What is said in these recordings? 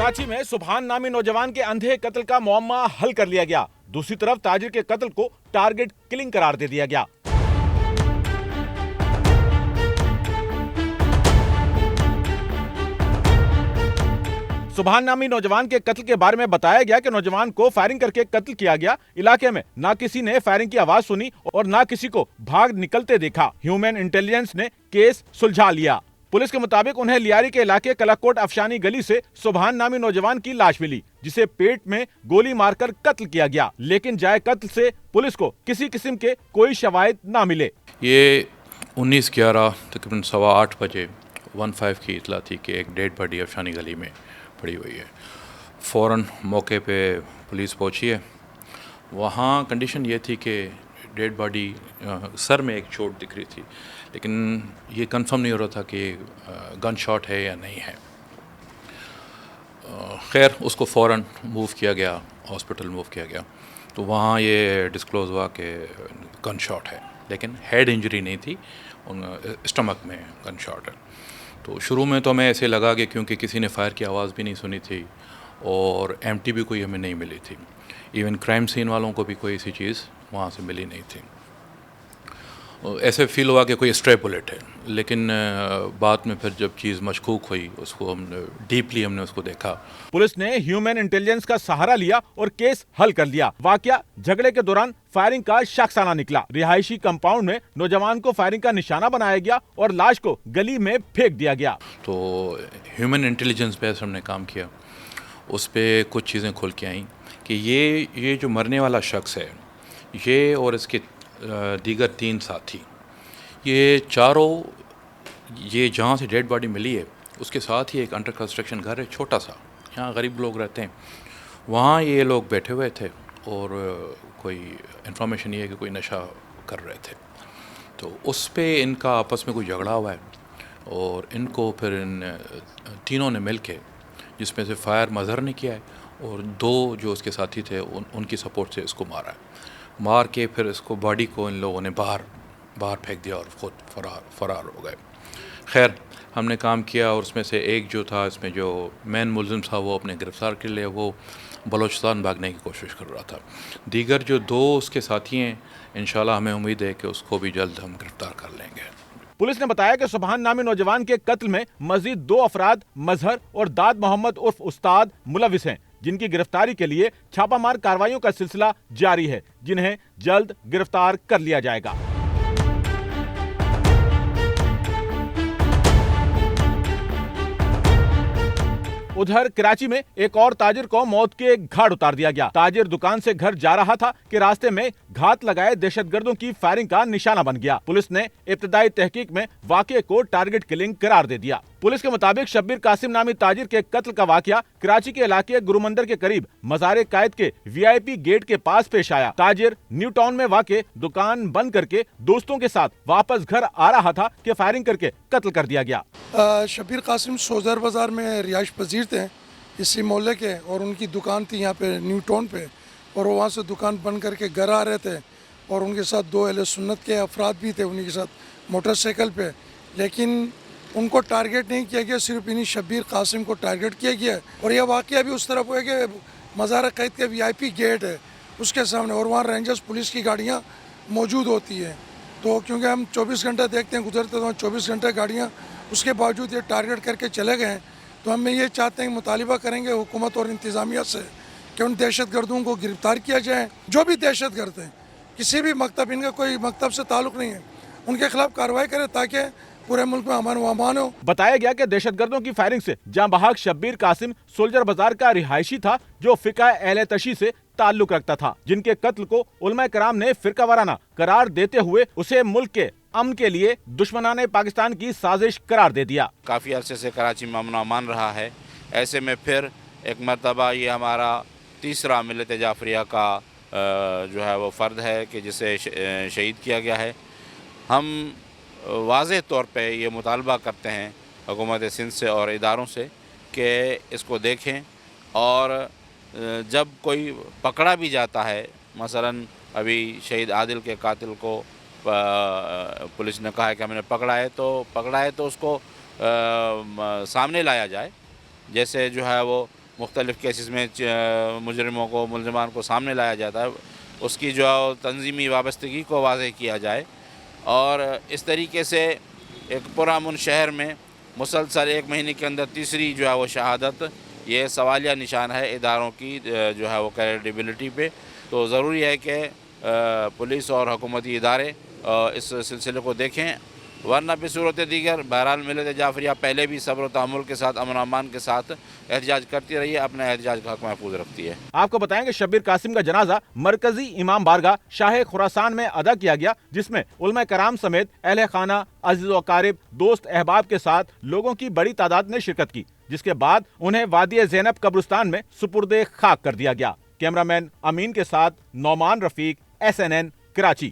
कराची में सुभान नामी नौजवान के अंधे कत्ल का मुअम्मा हल कर लिया गया। दूसरी तरफ ताजिर के कत्ल को टारगेट किलिंग करार दे दिया गया। सुभान नामी नौजवान के कत्ल के बारे में बताया गया कि नौजवान को फायरिंग करके कत्ल किया गया। इलाके में ना किसी ने फायरिंग की आवाज सुनी और ना किसी को भाग निकलते देखा। ह्यूमन इंटेलिजेंस ने केस सुलझा लिया। पुलिस के मुताबिक उन्हें लियारी के इलाके कलाकोट अफशानी गली से सुभान नामी नौजवान की लाश मिली, जिसे पेट में गोली मारकर कत्ल किया गया। लेकिन जाए कत्ल से पुलिस को किसी किस्म के कोई शवाहिद ना मिले। ये 19/11 तकरीबन 8:15 बजे 15 की इतला थी कि एक डेड बॉडी अफशानी गली में पड़ी हुई है। फ़ौरन मौके पे पुलिस पहुंची है। वहाँ कंडीशन ये थी कि डेड बॉडी सर में एक चोट दिख रही थी, लेकिन ये कंफर्म नहीं हो रहा था कि गन शॉट है या नहीं है। खैर उसको फ़ौरन मूव किया गया, हॉस्पिटल मूव किया गया, तो वहाँ ये डिस्क्लोज़ हुआ कि गन शॉट है, लेकिन हेड इंजरी नहीं थी, उन स्टमक में गन शॉट है। तो शुरू में तो हमें ऐसे लगा कि क्योंकि किसी ने फायर की आवाज़ भी नहीं सुनी थी और एम्प्टी भी कोई हमें नहीं मिली थी, इवन क्राइम सीन वालों को भी कोई ऐसी चीज़ वहाँ से मिली नहीं थी। ऐसे फील हुआ कि कोई स्ट्रे बुलेट है, लेकिन बाद में फिर जब चीज़ मशकूक हुई, उसको हमने उसको देखा। पुलिस ने ह्यूमन इंटेलिजेंस का सहारा लिया और केस हल कर लिया। वाकया झगड़े के दौरान फायरिंग का शाखसाना निकला। रिहायशी कंपाउंड में नौजवान को फायरिंग का निशाना बनाया गया और लाश को गली में फेंक दिया गया। तो ह्यूमन इंटेलिजेंस पे हमने काम किया, उस पर कुछ चीज़ें खुल के आईं कि ये जो मरने वाला शख्स है, ये और इसके दीगर 3 साथी, ये चारों, ये जहाँ से डेड बॉडी मिली है उसके साथ ही एक अंडर कंस्ट्रक्शन घर है छोटा सा, यहाँ गरीब लोग रहते हैं, वहाँ ये लोग बैठे हुए थे और कोई इन्फॉर्मेशन ये है कि कोई नशा कर रहे थे। तो उस पे इनका आपस में कोई झगड़ा हुआ है और इनको फिर इन तीनों ने मिल के, जिसमें से फायर मज़हर ने किया है और 2 जो उसके साथी थे उनकी सपोर्ट से इसको मारा है। मार के फिर इसको बॉडी को इन लोगों ने बाहर फेंक दिया और खुद फरार हो गए। खैर हमने काम किया और उसमें से एक जो था, इसमें जो मेन मुलजिम था, वो अपने गिरफ़्तार के लिए वो बलोचिस्तान भागने की कोशिश कर रहा था। दीगर जो 2 उसके साथी हैं, इंशाल्लाह हमें उम्मीद है कि उसको भी जल्द हम गिरफ़्तार कर लेंगे। पुलिस ने बताया कि सुभान नामी नौजवान के कत्ल में मजीद 2 अफराद मजहर और दाद मोहम्मद उर्फ उस्ताद मुलविस हैं, जिनकी गिरफ्तारी के लिए छापामार कार्रवाइयों का सिलसिला जारी है, जिन्हें जल्द गिरफ्तार कर लिया जाएगा। उधर कराची में एक और ताजिर को मौत के घाट उतार दिया गया। ताजिर दुकान से घर जा रहा था कि रास्ते में घात लगाए दहशतगर्दों की फायरिंग का निशाना बन गया। पुलिस ने इब्तदाई तहकीक में वाकये को टारगेट किलिंग करार दे दिया। पुलिस के मुताबिक शब्बीर कासिम नामी ताजिर के कत्ल का वाकया कराची के इलाके गुरुमंदिर के करीब मज़ार कायद के VIP गेट के पास पेश आया। ताजिर न्यू टाउन में वाक़े दुकान बंद करके दोस्तों के साथ वापस घर आ रहा था कि फायरिंग करके कत्ल कर दिया गया। शब्बीर कासिम सोजर बाज़ार में रिहाइश पजीर थे इसी मोहल्ले के, और उनकी दुकान थी यहाँ पे न्यू टाउन पे, और वो वहाँ से दुकान बंद करके घर आ रहे थे और उनके साथ 2 अहले सुन्नत के अफराद भी थे उनके साथ मोटरसाइकिल पे, लेकिन उनको टारगेट नहीं किया गया, सिर्फ इन्हीं शब्बीर कासिम को टारगेट किया गया। और यह वाक़या भी उस तरफ हुआ कि मज़ार कैद के VIP गेट है उसके सामने, और वहाँ रेंजर्स पुलिस की गाड़ियाँ मौजूद होती हैं। तो क्योंकि हम 24 घंटे देखते हैं गुजरते, तो 24 घंटे गाड़ियाँ, उसके बावजूद ये टारगेट करके चले गए हैं। तो हम ये चाहते हैं, मुतालिबा करेंगे हुकूमत और इंतज़ामिया से कि उन दहशतगर्दों को गिरफ़्तार किया जाए। जो भी दहशत गर्द हैं, किसी भी मकतब, इनका कोई मकतब से ताल्लुक़ नहीं है, उनके खिलाफ कार्रवाई करें ताकि पूरे मुल्क में अमन व अमान हो। बताया गया कि दहशतगर्दों की फायरिंग से जाँ बहक शब्बीर कासिम सोल्जर बाजार का रिहायशी था, जो फ़िक़ा अहले तशी से ताल्लुक रखता था, जिनके कत्ल को उलमा कराम ने फ़िरका वाराना करार देते हुए उसे मुल्क के अमन के लिए दुश्मनाने पाकिस्तान की साजिश करार दे दिया। काफ़ी अरसे से कराची में अमन अमान रहा है, ऐसे में फिर एक मरतबा ये हमारा तीसरा मिलत जाफरिया का जो है वो फ़र्द है कि जिसे शहीद किया गया है। हम वाज़ेह तौर पे ये मुतालबा करते हैं हुकूमत सिंध से और इदारों से कि इसको देखें, और जब कोई पकड़ा भी जाता है, मसलन अभी शहीद आदिल के कातिल को पुलिस ने कहा है कि हमने पकड़ा है तो उसको सामने लाया जाए, जैसे जो है वो مختلف کیسز میں مجرموں کو ملزمان کو سامنے لایا جاتا ہے اس کی جو تنظیمی وابستگی کو واضح کیا جائے اور اس طریقے سے ایک پرامن شہر میں مسلسل 1 مہینے کے اندر تیسری جو ہے وہ شہادت یہ سوالیہ نشان ہے اداروں کی جو ہے وہ کریڈیبلٹی پہ. تو ضروری ہے کہ پولیس اور حکومتی ادارے اس سلسلے کو دیکھیں ورنہ بصورت دیگر بہرحال ملت جعفریہ پہلے بھی صبر و تحمل کے ساتھ امن و امان کے ساتھ احتجاج کرتی رہی ہے اپنا احتجاج کا حق محفوظ رکھتی ہے. آپ کو بتائیں کہ شبیر قاسم کا جنازہ مرکزی امام بارگاہ شاہ خراسان میں ادا کیا گیا جس میں علماء کرام سمیت اہل خانہ عزیز و اقارب دوست احباب کے ساتھ لوگوں کی بڑی تعداد نے شرکت کی جس کے بعد انہیں وادی زینب قبرستان میں سپرد خاک کر دیا گیا. کیمرہ مین امین کے ساتھ Noman Rafiq SNN Karachi.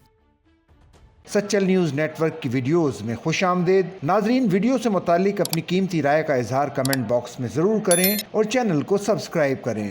Sachal news network کی ویڈیوز میں خوش آمدید. ناظرین ویڈیو سے متعلق اپنی قیمتی رائے کا اظہار کمنٹ باکس میں ضرور کریں اور چینل کو سبسکرائب کریں.